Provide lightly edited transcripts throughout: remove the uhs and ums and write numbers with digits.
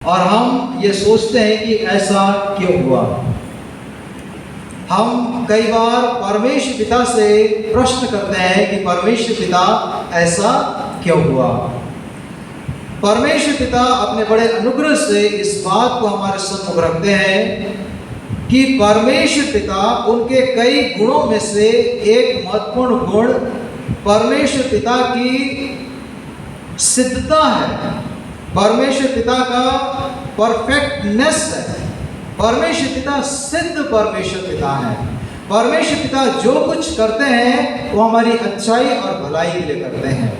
और हम ये सोचते हैं कि ऐसा क्यों हुआ। हम कई बार परमेश्वर पिता से प्रश्न करते हैं कि परमेश्वर पिता ऐसा क्यों हुआ। परमेश्वर पिता अपने बड़े अनुग्रह से इस बात को हमारे सम्मुख रखते हैं कि परमेश्वर पिता उनके कई गुणों में से एक महत्वपूर्ण गुण परमेश्वर पिता की सिद्धता है, परमेश्वर पिता का परफेक्टनेस है। परमेश्वर पिता सिद्ध परमेश्वर पिता है। परमेश्वर पिता जो कुछ करते हैं वो हमारी अच्छाई और भलाई के लिए करते हैं।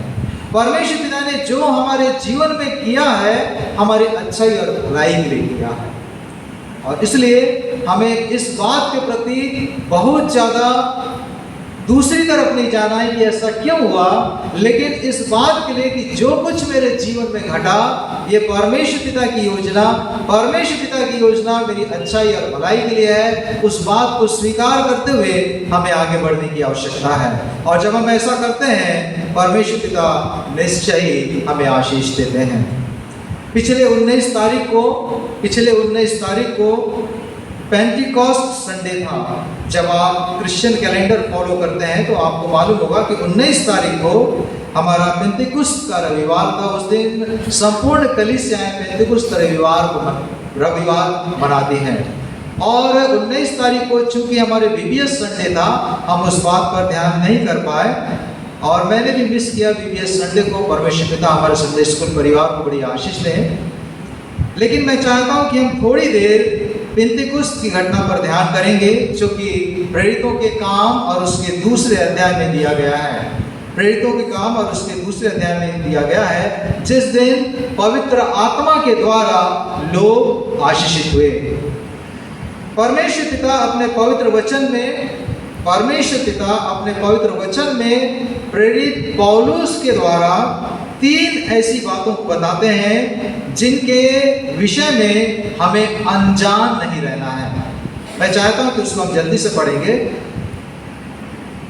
परमेश्वर पिता ने जो हमारे जीवन में किया है हमारी अच्छाई और भलाई के लिए किया है, और इसलिए हमें इस बात के प्रति बहुत ज़्यादा दूसरी तरफ नहीं जाना है कि ऐसा क्यों हुआ, लेकिन इस बात के लिए कि जो कुछ मेरे जीवन में घटा ये परमेश्वर पिता की योजना, परमेश्वर पिता की योजना मेरी अच्छाई और भलाई के लिए है। उस बात को स्वीकार करते हुए हमें आगे बढ़ने की आवश्यकता है, और जब हम ऐसा करते हैं परमेश्वर पिता निश्चय ही हमें आशीष देते हैं। पिछले 19 तारीख को पेंटिकॉस्ट संडे था। जब आप क्रिश्चियन कैलेंडर फॉलो करते हैं तो आपको मालूम होगा कि 19 तारीख को हमारा पेंटिकुस्त का रविवार था। उस दिन संपूर्ण कलीसियाएं पेंटिकुस्त रविवार मनाती हैं, और 19 तारीख को चूंकि हमारे बीबीएस संडे था हम उस बात पर ध्यान नहीं कर पाए, और मैंने भी मिस किया बीबीएस संडे को। परमेश्वर पिता हमारे संडे स्कूल परिवार को बड़ी आशीष दें। लेकिन मैं चाहता हूँ कि हम थोड़ी देर पेंतिकुस्त की घटना पर ध्यान करेंगे, जो कि प्रेरितों के काम और उसके दूसरे अध्याय में दिया गया है। प्रेरितों के काम और उसके दूसरे अध्याय में दिया गया है, जिस दिन पवित्र आत्मा के द्वारा लोग आशीषित हुए। परमेश्वर पिता अपने पवित्र वचन में प्रेरित पौलुस के द्वारा 3 ऐसी बातों को बताते हैं जिनके विषय में हमें अनजान नहीं रहना है। मैं चाहता हूं कि उसको हम जल्दी से पढ़ेंगे।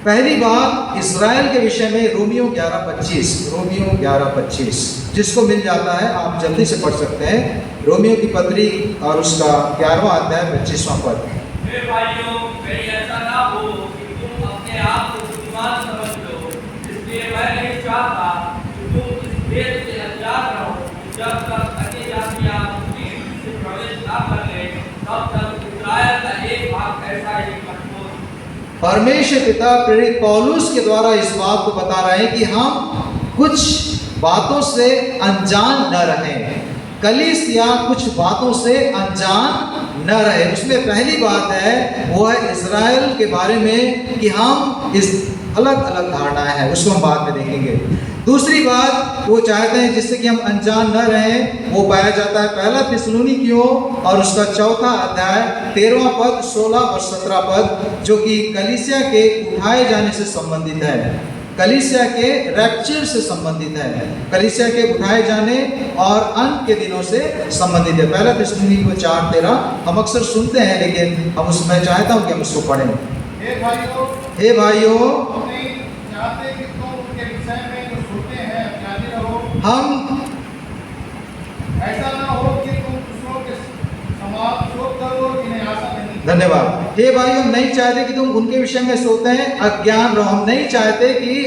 पहली बात इज़राइल के विषय में रोमियो 11:25, जिसको मिल जाता है आप जल्दी से पढ़ सकते हैं। रोमियो की पत्री और उसका 11वां अध्याय 25वां पद। मेरे भाइयों, मेरी ऐसा ना हो कि तुम अपने आप को बुद्धिमान समझ लो, इसलिए मैं नहीं चाहता कि तुम इस भेद से अज्ञात रहो, जब तक अन्य जातियां से प्रवेश ना कर ले, तब तक इस्राएल का एक भाग ऐसा ही कठोर। परमेश्वर पिता प्रेरित पौलुस के द्वारा इस बात को बता रहे हैं कि हम कुछ बातों से अनजान न रहें। कलीसिया कुछ बातों से अनजान न रहे। उसमें पहली बात है वो है इज़राइल के बारे में कि हम इस अलग अलग धारणाएं हैं, उसको हम बाद में देखेंगे। दूसरी बात वो चाहते हैं जिससे कि हम अनजान न रहें, वो पाया जाता है 1 थिस्सलुनीकियों और उसका 4था अध्याय 13वां पद, 16 और 17 पद, जो कि कलीसिया के उठाए जाने से संबंधित है, कलीसिया के रैप्चर से संबंधित है, कलीसिया के उठाए जाने और अंत के दिनों से संबंधित है। 1 थिस्सलुनीकियों 4:13 हम अक्सर सुनते हैं, लेकिन हम उसमें चाहता हूँ कि हम उसको पढ़ें। हे भाइयों, हम ऐसा ना हो कि तुम दूसरों के समान शोक करो जिन्हें आशा नहीं। धन्यवाद। हे भाई, हम नहीं चाहते कि तुम उनके विषय में सोते हैं अज्ञान रहो। हम नहीं चाहते कि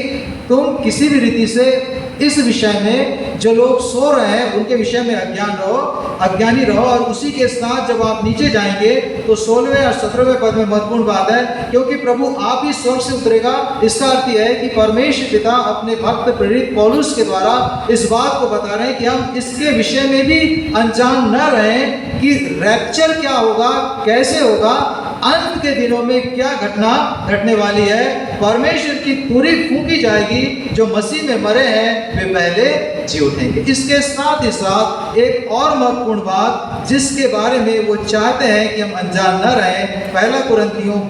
तुम किसी भी रीति से इस विषय में जो लोग सो रहे हैं उनके विषय में अज्ञानी रहो। और उसी के साथ जब आप नीचे जाएंगे तो 16वें और 17वें पद में महत्वपूर्ण बात है, क्योंकि प्रभु आप ही स्वर्ग से उतरेगा। इसका अर्थ यह है कि परमेश्वर पिता अपने भक्त प्रेरित पौलुस के द्वारा इस बात को बता रहे हैं कि हम इसके विषय में भी अनजान न रहें कि रैप्चर क्या होगा, कैसे होगा, अंत के दिनों में क्या घटना घटने वाली है। परमेश्वर की पूरी फूंकी जाएगी, जो मसीह में मरे हैं वे पहले जी उठेंगे। इसके साथ ही साथ एक और महत्वपूर्ण बात जिसके बारे में वो चाहते हैं कि हम अनजान न रहें, 1 कुरिन्थियों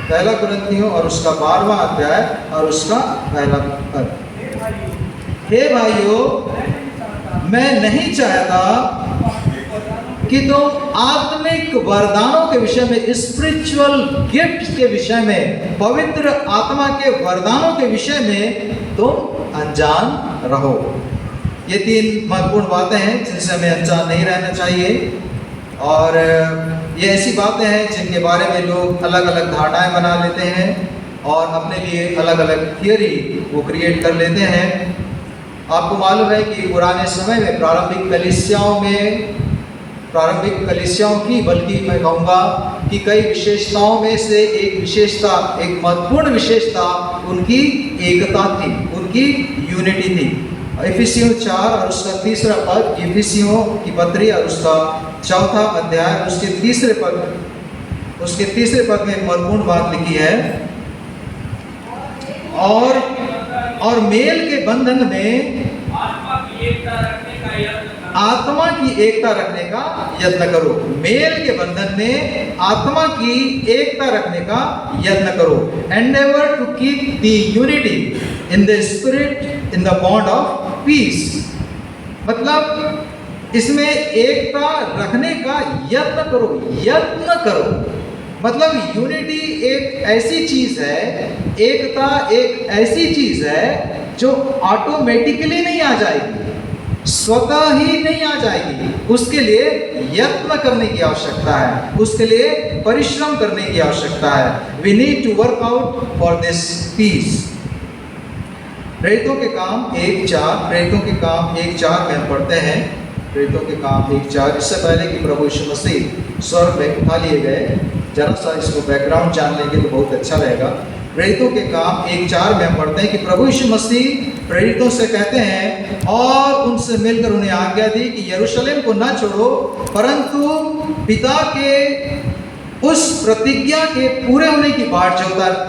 12:1 और उसका 12वां अध्याय और उसका पहला पद। हे भाइयों, मैं नहीं चाहता कि तुम आत्मिक वरदानों के विषय में, स्पिरिचुअल गिफ्ट के विषय में, पवित्र आत्मा के वरदानों के विषय में तुम अनजान रहो। ये 3 महत्वपूर्ण बातें हैं जिनसे हमें अनजान नहीं रहना चाहिए। और ये ऐसी बातें हैं जिनके बारे में लोग अलग अलग धारणाएं बना लेते हैं और अपने लिए अलग अलग थियरी वो क्रिएट कर लेते हैं। आपको मालूम है कि पुराने समय में प्रारंभिक कलीसियाओं की, बल्कि मैं कहूँगा कि कई विशेषताओं में से एक विशेषता, एक महत्वपूर्ण विशेषता उनकी एकता थी, उनकी यूनिटी थी। इफिसियों 4 और उसका 3 पद, इफिसियों की पत्री और उसका 4 अध्याय उसके 3 पद में एक महत्वपूर्ण बात लिखी है, और मेल के बंधन में आत्मा की एकता रखने का यत्न करो। मेल के बंधन में आत्मा की एकता रखने का यत्न करो। Endeavour to keep the unity in the spirit in the bond of peace. मतलब इसमें एकता रखने का यत्न करो। मतलब यूनिटी एक ऐसी चीज है, एकता एक ऐसी चीज है जो ऑटोमेटिकली नहीं आ जाएगी, स्वतः ही नहीं आ जाएगी। उसके लिए यत्न करने की आवश्यकता है, उसके लिए परिश्रम करने की आवश्यकता है। We need to work out for this peace. प्रेरितों के काम 1:4 में हम पढ़ते हैं। प्रेरितों के काम 1:4। इससे पहले कि प्रभु यीशु मसीह स्वर्ग में उठा लिए गए, जरा सा इसको बैकग्राउंड जान लेंगे तो बहुत अच्छा रहेगा। प्रेरितों के काम 1:4 में हम पढ़ते हैं कि प्रभु यीशु मसीह प्रेरितों से कहते हैं और उनसे मिलकर उन्हें आज्ञा दी कि यरूशलेम को न छोड़ो, परंतु पिता के उस प्रतिज्ञा के पूरे होने की बाट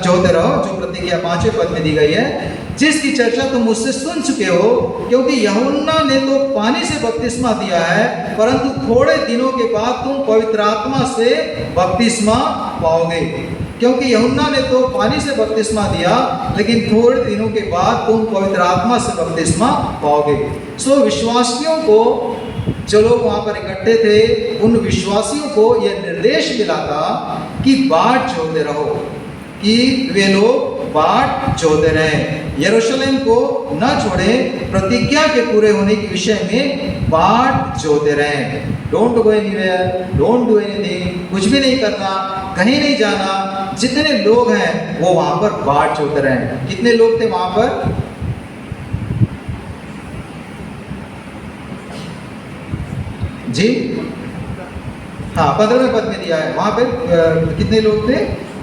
जोते रहो, जो प्रतिज्ञा 5वें पद में दी गई है, जिसकी चर्चा तुम मुझसे सुन चुके हो। क्योंकि यूहन्ना ने तो पानी से बपतिस्मा दिया है, परंतु थोड़े दिनों के बाद तुम पवित्र आत्मा से बपतिस्मा पाओगे। क्योंकि यूहन्ना ने तो पानी से बपतिस्मा दिया, लेकिन थोड़े दिनों के बाद तुम पवित्र आत्मा से बपतिस्मा पाओगे। सो विश्वासियों को, जो लोग वहाँ पर इकट्ठे थे, उन विश्वासियों को यह निर्देश मिला था कि बाट जोते रहो, कि वे लोग बाट जोते रहें, यरूशलेम को न छोड़ें, प्रतिज्ञा के पूरे होने के विषय में बाट जोते रहें। Don't go anywhere, don't do anything, कुछ भी नहीं करना, कहीं नहीं जाना। जितने लोग हैं वो वहाँ पर बाट जोते रहें। कितने लोग थे वहाँ पर? जी हाँ, 15वें पद में दिया है। वहाँ पे कितने लोग थे?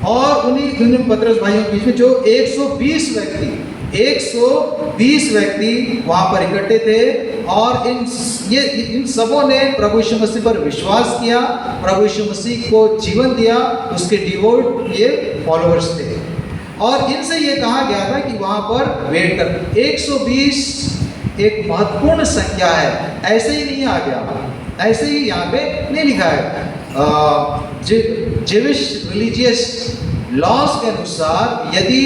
और उन्हीं पतरस भाइयों के बीच में जो 120 व्यक्ति वहाँ पर इकट्ठे थे, और इन सबों ने प्रभु यीशु मसीह पर विश्वास किया, प्रभु यीशु मसीह को जीवन दिया, उसके डिवोट ये फॉलोअर्स थे। और इनसे ये कहा गया था कि वहाँ पर वेट कर। 120 एक महत्वपूर्ण संख्या है, ऐसे ही नहीं आ गया, ऐसे ही यहाँ पे नहीं लिखा है। जेविश रिलीजियस लॉज के अनुसार यदि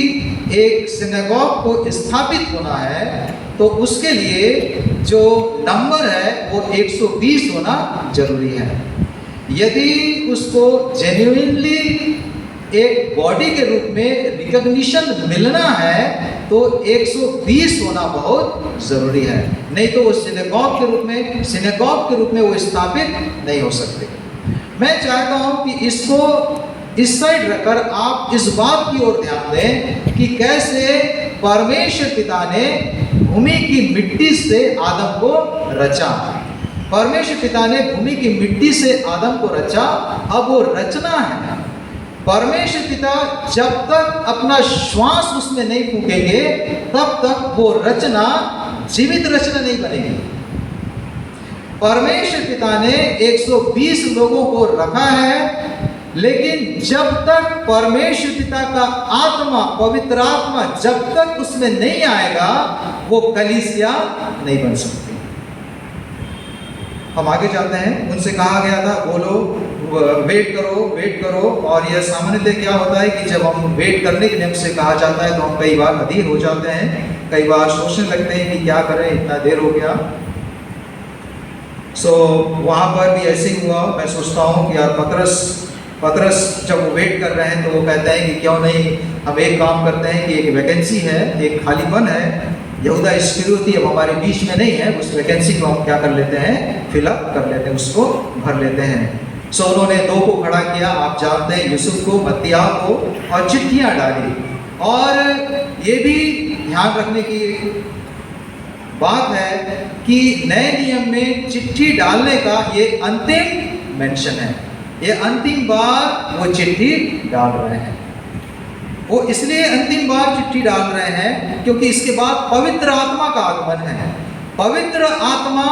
एक सिनेगॉग को स्थापित होना है तो उसके लिए जो नंबर है वो 120 होना जरूरी है। यदि उसको जेन्युइनली एक बॉडी के रूप में रिकॉग्निशन मिलना है तो 120 होना बहुत जरूरी है, नहीं तो वो सिनेगॉग के रूप में वो स्थापित नहीं हो सकते। मैं चाहता हूं कि इसको इस साइड रखकर आप इस बात की ओर ध्यान दें कि कैसे परमेश्वर पिता ने भूमि की मिट्टी से आदम को रचा। परमेश्वर पिता ने भूमि की मिट्टी से आदम को रचा, अब वो रचना है। परमेश्वर पिता जब तक अपना श्वास उसमें नहीं फूकेंगे तब तक वो रचना जीवित रचना नहीं बनेगी। परमेश्वर पिता ने 120 लोगों को रखा है, लेकिन जब तक परमेश्वर पिता का आत्मा, पवित्र आत्मा जब तक उसमें नहीं आएगा वो कलीसिया नहीं बन सकती। हम आगे जाते हैं। उनसे कहा गया था बोलो वेट करो। और यह सामान्यतः क्या होता है कि जब हम वेट करने के लिए हमसे कहा जाता है तो हम कई बार अधीर हो जाते हैं, कई बार सोचने लगते हैं कि क्या करें, इतना देर हो गया। वहाँ पर भी ऐसे ही हुआ। मैं सोचता हूँ कि यार पतरस जब वो वेट कर रहे हैं तो वो कहते हैं कि क्यों नहीं हम एक काम करते हैं कि एक वैकेंसी है, एक खालीपन है, यहूदा इस्करियोती अब हमारे बीच में नहीं है, उस वैकेंसी को हम क्या कर लेते हैं, फिलअप कर लेते हैं, उसको भर लेते हैं। सो उन्होंने दो को खड़ा किया, आप जानते हैं, यूसुफ को, मत्तियाह को, और चिट्ठियां डाली। और ये भी ध्यान रखने की बात है कि नए नियम में चिट्ठी डालने का ये अंतिम मेंशन है, ये अंतिम बार वो चिट्ठी डाल रहे हैं। वो इसलिए अंतिम बार चिट्ठी डाल रहे हैं क्योंकि इसके बाद पवित्र आत्मा का आगमन है। पवित्र आत्मा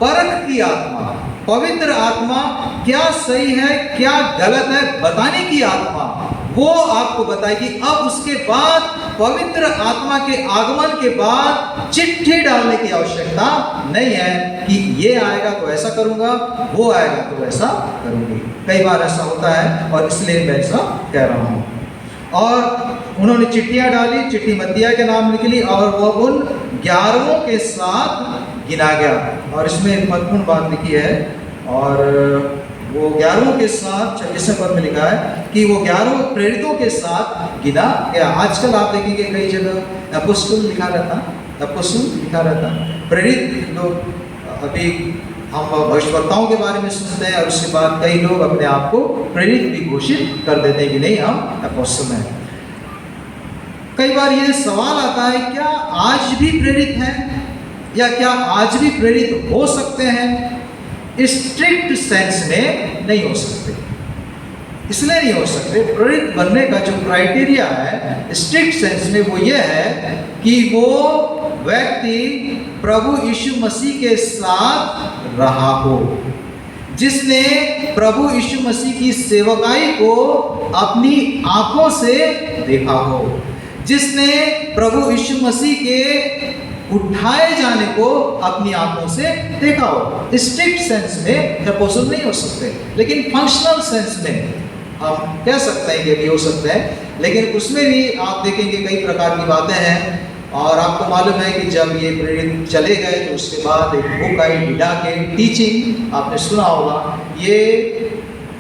परख की आत्मा, पवित्र आत्मा क्या सही है क्या गलत है बताने की आत्मा, वो आपको बताएगी। अब उसके बाद पवित्र आत्मा के आगमन के बाद चिट्ठी डालने की आवश्यकता नहीं है कि ये आएगा तो ऐसा करूंगा, वो आएगा तो ऐसा करूंगी। कई बार ऐसा होता है और इसलिए मैं ऐसा कह रहा हूं। और उन्होंने चिट्ठियां डाली, चिट्ठी मत्तियाह के नाम निकली और वह उन 11 के साथ गिना गया। और इसमें एक महत्वपूर्ण बात लिखी है, और वो 11 के साथ 26वें पद में लिखा है कि वो 11 प्रेरितों के साथ गिना गया। आजकल आप देखेंगे कई जगह अपोस्टल लिखा रहता, अपोस्टल लिखा रहता, प्रेरित लोग। अभी हम भविष्यवक्ताओं के बारे में सुनते हैं और उसके बाद कई लोग अपने आप को प्रेरित भी घोषित कर देते हैं कि नहीं हम अपोस्टल हैं। कई बार ये सवाल आता है, क्या आज भी प्रेरित हैं या क्या आज भी प्रेरित हो सकते हैं? स्ट्रिक्ट सेंस में नहीं हो सकते। इसलिए नहीं हो सकते, प्रेरित बनने का जो क्राइटेरिया है स्ट्रिक्ट सेंस में वो ये है कि वो व्यक्ति प्रभु यीशु मसीह के साथ रहा हो, जिसने प्रभु यीशु मसीह की सेवकाई को अपनी आंखों से देखा हो, जिसने प्रभु यीशु मसीह के उठाए जाने को अपनी आंखों से देखा हो। स्ट्रिक्ट सेंस में अपोस्टल नहीं हो सकते, लेकिन फंक्शनल सेंस में हम कह सकते हैं कि भी हो सकते हैं। लेकिन उसमें भी आप देखेंगे कई प्रकार की बातें हैं। और आपको मालूम है कि जब ये प्रेरित चले गए तो उसके बाद एक बुक आई डिडा के टीचिंग, आपने सुना होगा। ये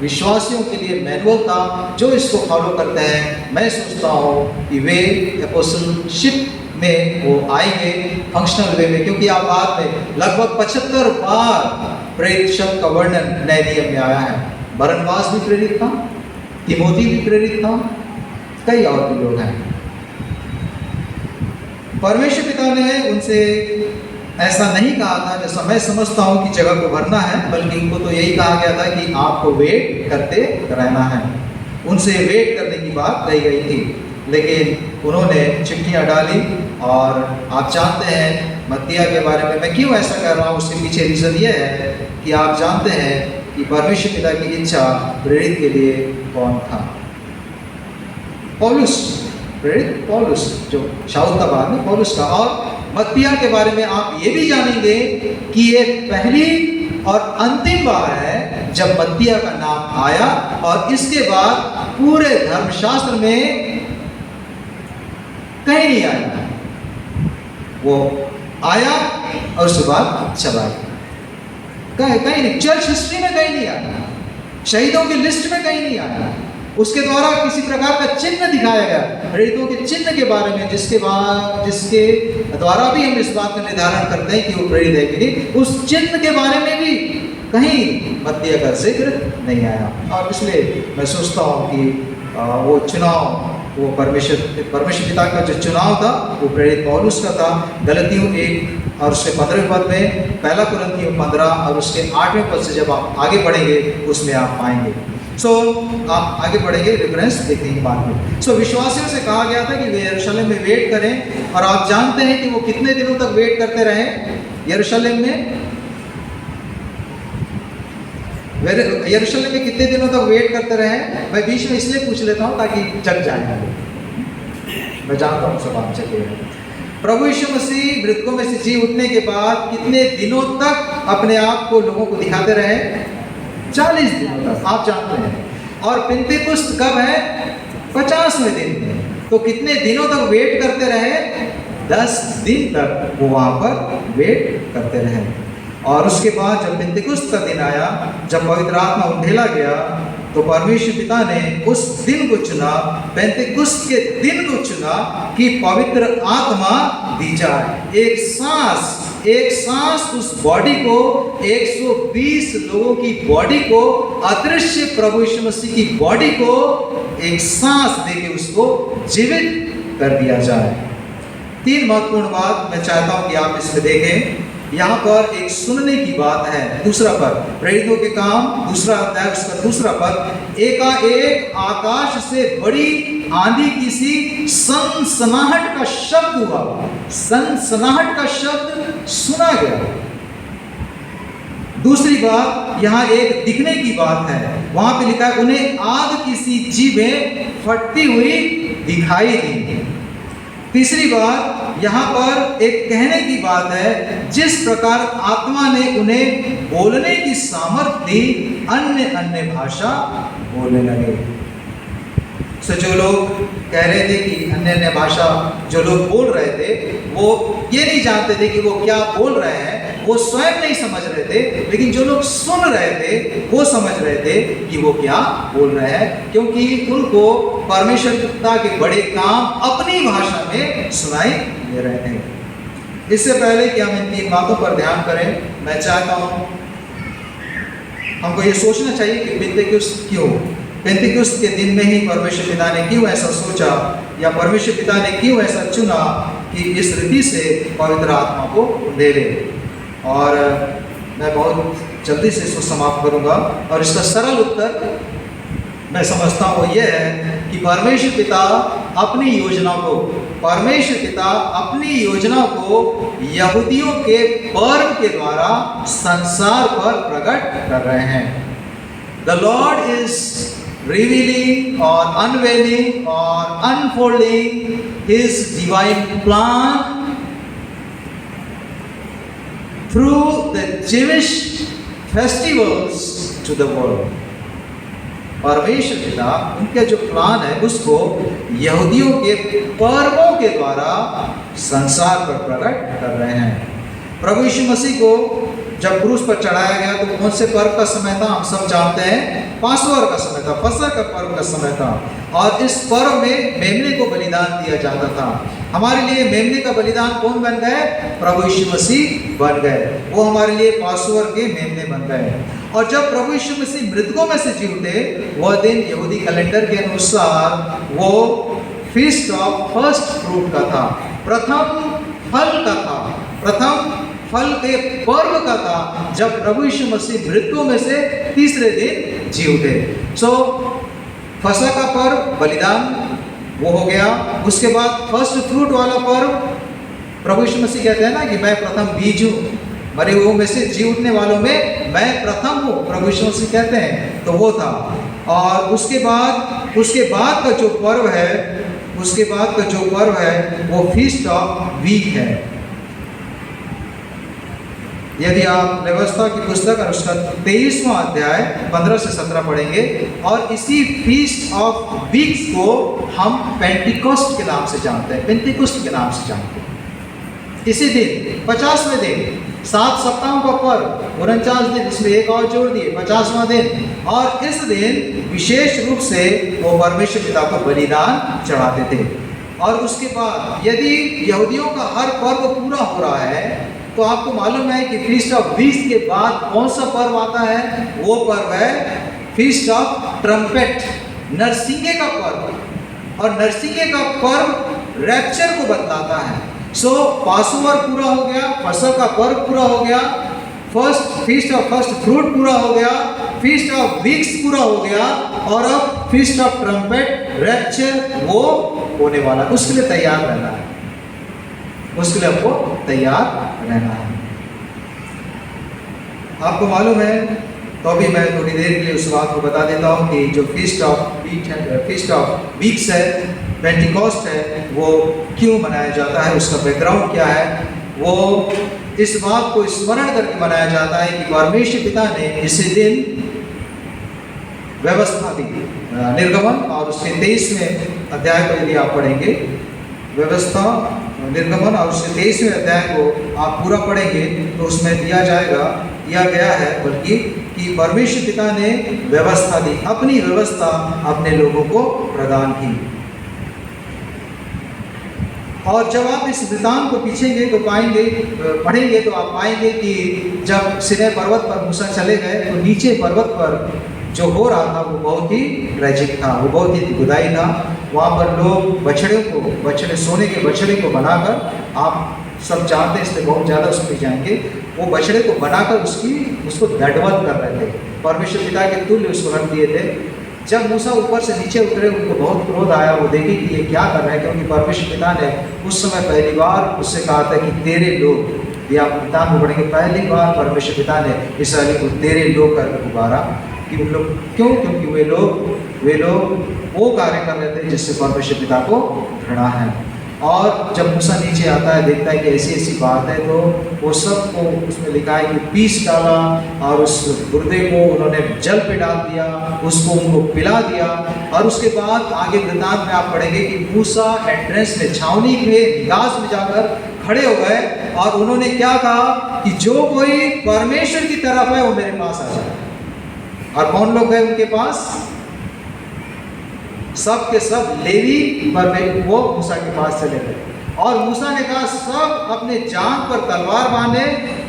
विश्वासियों के लिए मैनुअल था, जो इसको फॉलो करते हैं मैं सोचता हूँ कि वे अपोस्टलशिप में वो आएंगे फंक्शनल वे में, क्योंकि आप बाद में लगभग 75 बार प्रेरित शब्द का वर्णन नए नियम में आया है। बरनबास भी प्रेरित था, तिमोथी भी प्रेरित था, कई और भी लोग हैं। परमेश्वर पिता ने उनसे ऐसा नहीं कहा था जैसा मैं समझता हूँ कि जगह को भरना है, बल्कि उनको तो यही कहा गया था कि आपको वेट करते रहना है। उनसे वेट करने की बात कही गई थी, लेकिन उन्होंने चिट्ठियाँ डाली। और आप जानते हैं मत्तियाह के बारे में मैं क्यों ऐसा कर रहा हूँ, उसके पीछे रीज़न ये है कि आप जानते हैं कि परमेश्वर पिता की इच्छा प्रेरित के लिए कौन था। पौलुस, प्रेरित पौलुस, जो शाऊल का बाद में पौलुस का। और मत्तियाह के बारे में आप ये भी जानेंगे कि ये पहली और अंतिम बार है जब मत्तियाह का नाम आया, और इसके बाद पूरे धर्मशास्त्र में कहीं नहीं आया। वो आया और उसके बाद चला गया, कहीं नहीं। चर्च हिस्ट्री में कहीं नहीं आया, शहीदों की लिस्ट में कहीं नहीं आया। उसके द्वारा किसी प्रकार का चिन्ह दिखाया गया, प्रेरितों के चिन्ह के बारे में, जिसके द्वारा भी हम इस बात का निर्धारण करते हैं कि वो प्रेरित है कि नहीं। उस चिन्ह के बारे में भी कहीं मत्तियाह का जिक्र नहीं आया। और इसलिए मैं सोचता हूँ कि वो चुनाव, वो परमेश्वर पिता का जो चुनाव था वो प्रेरित पौलुस का था। गलतियों 1 और उसके 15वें पद में, पहला कुरिन्थियों 15 और उसके 8वें पद से जब आप आगे बढ़ेंगे उसमें आप पाएंगे। आप आगे बढ़ेंगे, रेफरेंस देखेंगे बाद में। विश्वासियों से कहा गया था कि वे यरूशलेम में वेट करें, और आप जानते हैं कि वो कितने दिनों तक वेट करते रहे यरूशलेम में। यरूशलेम में कितने दिनों तक वेट करते रहे? मैं बीच में इसलिए पूछ लेता हूँ ताकि जग जाए, मैं जानता हूँ सब आप जगे। प्रभु यीशु मसीह मृतकों में से जी उठने के बाद कितने दिनों तक अपने आप को लोगों को दिखाते रहे? 40 दिनों तक, आप जानते हैं। और पिन्तेकुस्त कब है? 50वें दिन में। तो कितने दिनों तक वेट करते रहे? 10 दिन तक वो वहाँ पर वेट करते रहे। और उसके बाद जब पिन्तेकुस्त का दिन आया, जब पवित्र आत्मा उंडेला गया, तो परमेश्वर पिता ने उस दिन को चुना, पेंतेकुस्त के दिन को चुना कि पवित्र आत्मा दी जाए। एक सांस उस बॉडी को, 120 लोगों की बॉडी को, अदृश्य प्रभु यीशु मसीह की बॉडी को एक सांस देके उसको जीवित कर दिया जाए। 3 महत्वपूर्ण बात मैं चाहता हूं कि आप इसमें देखें। यहाँ पर एक सुनने की बात है। दूसरा पद, प्रेरितों के काम, दूसरा अध्याय, उसका दूसरा पद, एकाएक आकाश से बड़ी आंधी की सी सनसनाहट का शब्द हुआ। सनसनाहट का शब्द सुना गया। दूसरी बात, यहाँ एक दिखने की बात है। वहां पे लिखा है उन्हें आग की सी जीभें फटती हुई दिखाई दी। तीसरी बात, यहाँ पर एक कहने की बात है, जिस प्रकार आत्मा ने उन्हें बोलने की सामर्थ्य दी, अन्य अन्य भाषा बोलने लगे। सो जो लोग कह रहे थे कि अन्य अन्य भाषा जो लोग बोल रहे थे, वो ये नहीं जानते थे कि वो क्या बोल रहे हैं, वो स्वयं नहीं समझ रहे थे, लेकिन जो लोग सुन रहे थे वो समझ रहे थे कि वो क्या बोल रहे हैं, क्योंकि उनको परमेश्वर पिता के बड़े काम अपनी भाषा में सुनाई दे रहे थे। इससे पहले कि हम इन 3 बातों पर ध्यान करें, मैं चाहता हूं हमको ये सोचना चाहिए कि पेंतेकुस्त के दिन में ही परमेश्वर पिता ने क्यों ऐसा सोचा, या परमेश्वर पिता ने क्यों ऐसा चुना कि इस रीति से पवित्र आत्मा को दे ले। और मैं बहुत जल्दी से इसको समाप्त करूंगा, और इसका सरल उत्तर मैं समझता हूँ वो ये है कि परमेश्वर पिता अपनी योजना को यहूदियों के पर्व के द्वारा संसार पर प्रकट कर रहे हैं। The Lord is revealing or unveiling or unfolding His divine plan through the Jewish festivals to the world. परमेश्वर पिता उनके जो प्लान है उसको यहूदियों के पर्वों के द्वारा संसार पर प्रकट कर रहे हैं। प्रभु यीशु मसीह को जब क्रूस पर चढ़ाया गया तो कौन से पर्व का समय था, हम सब जानते हैं, पासोवर का समय था, फसह का पर्व का समय था। और इस पर्व में मेमने को बलिदान दिया जाता था। हमारे लिए मेमने का बलिदान कौन बन गए? प्रभु यीशु मसीह बन गए। वो हमारे लिए पासोवर के मेमने बन गए। और जब प्रभु यीशु मसीह मृतकों में से जी उठे, वह दिन यहूदी कैलेंडर के अनुसार वो फीस्ट ऑफ फर्स्ट फ्रूट का था, प्रथम फल का था, प्रथम फल के पर्व का था, जब प्रभु यीशु मसीह मृतकों में से तीसरे दिन जी उठे। सो फसह का पर्व बलिदान वो हो गया। उसके बाद फर्स्ट फ्रूट वाला पर्व, प्रभु यीशु मसीह कहते हैं ना कि मैं प्रथम बीज हूँ, मरे हुओं में से जी उठने वालों में मैं प्रथम हूँ, प्रभु यीशु मसीह कहते हैं, तो वो था। और उसके बाद का जो पर्व है, वो फीस्ट ऑफ वीक है। यदि आप व्यवस्था की पुस्तक और उसका 23वां अध्याय 15 से 17 पढ़ेंगे, और इसी फीस्ट ऑफ वीक्स को हम पेंटिकोस्ट के नाम से जानते हैं, पेंटिकोस्ट के नाम से जानते हैं। इसी दिन 50वें दिन, 7 सप्ताहों का पर्व, 49 दिन, इसमें एक और जोड़ दिए, 50वां दिन। और इस दिन विशेष रूप से वो परमेश्वर पिता को बलिदान चढ़ाते थे। और उसके बाद यदि यहूदियों का हर पर्व पूरा हो रहा है, तो आपको मालूम है कि फीस्ट ऑफ वीक्स के बाद कौन सा पर्व आता है? वो पर्व है फीस्ट ऑफ ट्रम्पेट, नरसिंगे का पर्व। और नरसिंगे का पर्व रैप्चर को बतलाता है। सो पासोवर पूरा हो गया, फसह का पर्व पूरा हो गया, फीस्ट ऑफ फर्स्ट फ्रूट पूरा हो गया, फीस्ट ऑफ वीक्स पूरा हो गया, और अब फीस्ट ऑफ ट्रम्पेट, रैप्चर वो होने वाला। उसके लिए तैयार रहना है, उसके लिए आपको तैयार रहना है। आपको मालूम है, तो अभी मैं थोड़ी देर के लिए उस बात को बता देता हूँ कि जो फीस्ट ऑफ वीक्स है, पेंटिकॉस्ट है, वो क्यों मनाया जाता है, उसका बैकग्राउंड क्या है। वो इस बात को स्मरण करके मनाया जाता है कि परमेश्वर पिता ने इसी दिन व्यवस्था दी। निर्गमन और उसके 23वें अध्याय को यदि आप पढ़ेंगे, व्यवस्था निर्गमन और उसके 23वें अध्याय को आप पूरा पढ़ेंगे, तो उसमें दिया गया है बल्कि कि परमेश्वर पिता ने व्यवस्था दी, अपनी व्यवस्था अपने लोगों को प्रदान की। और जब आप इस वृतांत को पीछेंगे तो पाएंगे, पढ़ेंगे तो आप पाएंगे कि जब सिनै पर्वत पर मूसा चले गए तो नीचे पर्वत पर जो हो रहा था वो बहुत ही ट्रेजिक था, वो बहुत ही दुखदाई था। वहाँ पर लोग बछड़े सोने के बछड़े को बनाकर, आप सब जानते हैं इसलिए बहुत ज़्यादा उसमें जाएंगे, वो बछड़े को बनाकर उसको दंडवत कर रहे थे, परमेश्वर पिता के तुल्य उसको रख दिए थे। जब मूसा ऊपर से नीचे उतरे उनको बहुत क्रोध आया, वो देखे कि ये क्या कर रहे हैं, क्योंकि परमेश्वर पिता ने उस समय पहली बार उससे कहा था कि तेरे लोग, ये आप वृतांत में पढ़ेंगे, पहली बार परमेश्वर पिता ने इसराइली को तेरे लोग करके पुकारा। कि उन लोग क्यों? क्योंकि वे लोग वो कार्य कर रहे थे जिससे परमेश्वर पिता को घृणा है। और जब मूसा नीचे आता है, देखता है कि ऐसी बात है, तो वो सबको उसमें लिखा है कि पीस डाला और उस गुर्दे को उन्होंने जल पे डाल दिया, उसको उनको पिला दिया। और उसके बाद आगे वृतांत में आप पढ़ेंगे कि मूसा एंट्रेंस में, छावनी के निगास में जाकर खड़े हो गए और उन्होंने क्या कहा कि जो कोई परमेश्वर की तरफ है वो मेरे पास आ जाए। और कौन लोग गए उनके पास? सब के सब लेवी वो मूसा के पास चले गए और मूसा ने कहा सब अपने जांघ पर तलवार बांधे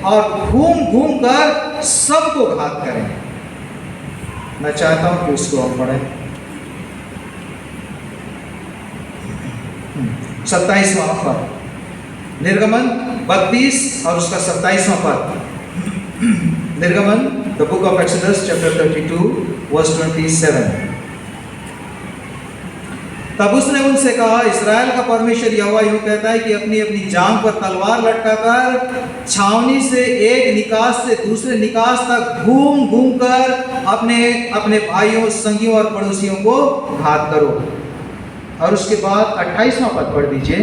और घूम कर सबको घात करें। मैं चाहता हूं कि उसको हम पढ़ें। 27वां पद, निर्गमन 32 और उसका 27वां पद। निर्गमन, the book of Exodus chapter 32 verse 27। तब उसने उनसे कहा, इस्राएल का परमेश्वर यहोवा यूं कहता है कि अपनी अपनी जांघ पर तलवार लटकाकर छावनी से एक निकास से दूसरे निकास तक घूम कर अपने अपने भाइयों, संगियों और पड़ोसियों को घात करो। और उसके बाद 28वां पद पढ़ दीजिए।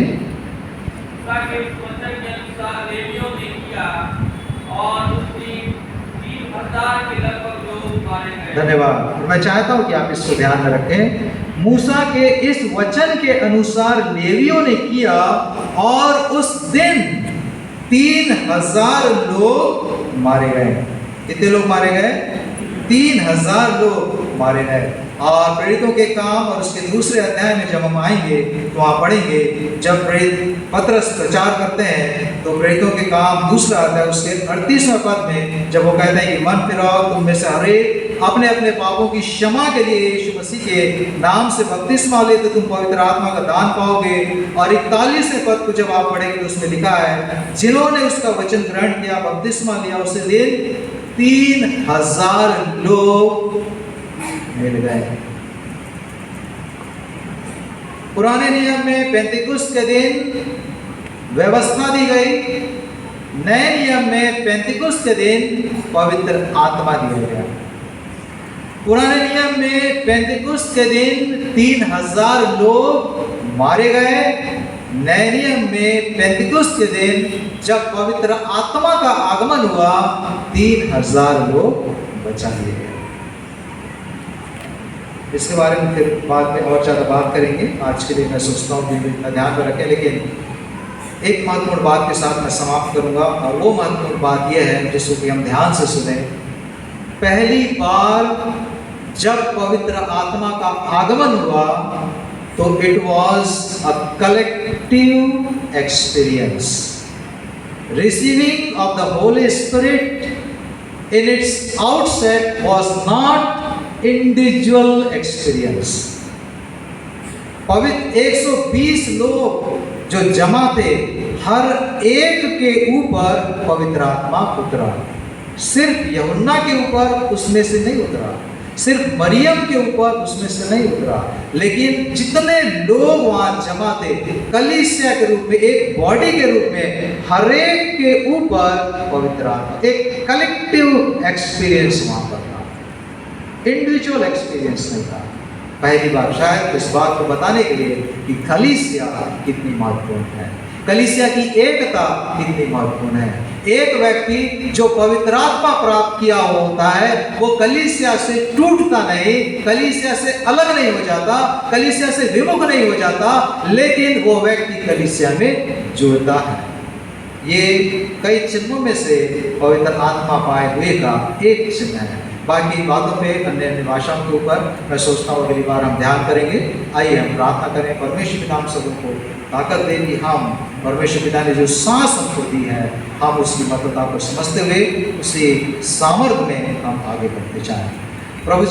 धन्यवाद। मैं चाहता हूं कि आप इसको ध्यान में रखें। मूसा के इस वचन के अनुसार लेवियों ने किया और उस दिन 3000 लोग मारे गए। कितने लोग मारे गए? 3000 लोग मारे गए। और प्रेरितों के काम और उसके दूसरे अध्याय में जब हम आएंगे तो वहाँ पढ़ेंगे, जब प्रेरित पतरस प्रचार करते हैं तो प्रेरितों के काम दूसरा अध्याय उसके 38वें पद में जब वो कहते हैं कि मन फिराओ, तुम में से हरेक अपने अपने पापों की क्षमा के लिए यीशु मसीह के नाम से बपतिस्मा ले तो तुम पवित्र आत्मा का दान पाओगे। और 41वें पद को जब आप पढ़ेंगे तो उसमें लिखा है, जिन्होंने उसका वचन ग्रहण किया, बपतिस्मा लिया, उसे दिन 3000 लोग मिल गए। पुराने नियम में पेंतिकुस्त के दिन व्यवस्था दी गई, नए नियम में पेंतिकुस्त के दिन पवित्र आत्मा दिया गया। पुराने नियम में पेंतिकुस्त के दिन 3000 लोग मारे गए, नए नियम में पेंतिकुस्त के दिन जब पवित्र आत्मा का आगमन हुआ 3000 लोग बचा लिए गए। इसके बारे में फिर बाद में और ज़्यादा बात करेंगे। आज के लिए मैं सोचता हूँ कि इतना ध्यान में रखें, लेकिन एक महत्वपूर्ण बात के साथ मैं समाप्त करूँगा और वो महत्वपूर्ण बात यह है जिसको कि हम ध्यान से सुने। पहली बार जब पवित्र आत्मा का आगमन हुआ तो it was a collective experience. Receiving of the Holi spirit in its outset was not individual experience. पवित्र 120 लोग जो जमा थे, हर एक के ऊपर पवित्र आत्मा उतरा। सिर्फ यूहन्ना के ऊपर उसमें से नहीं उतरा, सिर्फ मरियम के ऊपर उसमें से नहीं उतरा, लेकिन जितने लोग वहां जमा थे कलीसिया के रूप में, एक बॉडी के रूप में, हर एक के ऊपर पवित्र आत्मा, एक कलेक्टिव एक्सपीरियंस वहां पर था, इंडिविजुअल एक्सपीरियंस नहीं था। पहली बार शायद इस बात को बताने के लिए कि कलीसिया कितनी महत्वपूर्ण है, कलीसिया की एकता कितनी महत्वपूर्ण है। एक व्यक्ति जो पवित्र आत्मा प्राप्त किया होता है वो कलीसिया से टूटता नहीं, कलीसिया से अलग नहीं हो जाता, कलीसिया से विमुख नहीं हो जाता, लेकिन वो व्यक्ति कलीसिया में जुड़ता है। ये कई चिन्हों में से पवित्र आत्मा पाए हुए का एक चिन्ह है। बाकी बातों पे अन्य अन्य भाषाओं के ऊपर मैं सोचता हूँ अगली बार हम ध्यान करेंगे। आइए हम प्रार्थना करें, परमेश्वर पिता हम सबको ताकत दे कि हम परमेश्वर पिता ने जो सांस हमको दी है हम उसकी महत्वता को समझते हुए उसी सामर्थ्य में हम आगे बढ़ते जाएं। प्रभु